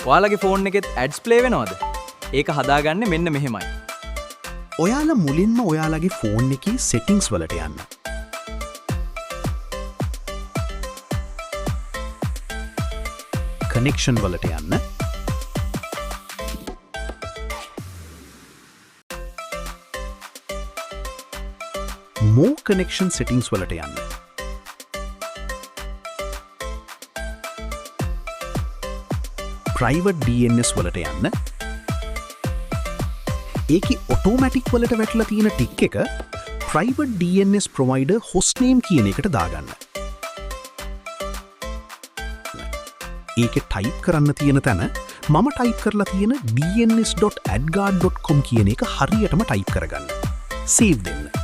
ඔයාලගේ ෆෝන් එකෙත් ads play වෙනවද? ඒක හදාගන්නේ මෙන්න මෙහෙමයි. ඔයාලා මුලින්ම ඔයාලගේ ෆෝන් එකේ සෙටින්ග්ස් වලට යන්න. කනෙක්ෂන් වලට යන්න. More connection settings වලට යන්න. Private DNS වලට යන්න. ඒකේ automatic වලට වැටලා තියෙන ටික් එක private DNS provider hostname කියන එකට දාගන්න. ඒකේ type කරන්න තියෙන තැන මම type කරලා තියෙන dns.adguard.com කියන එක හරියටම type කරගන්න. Save දෙන්න.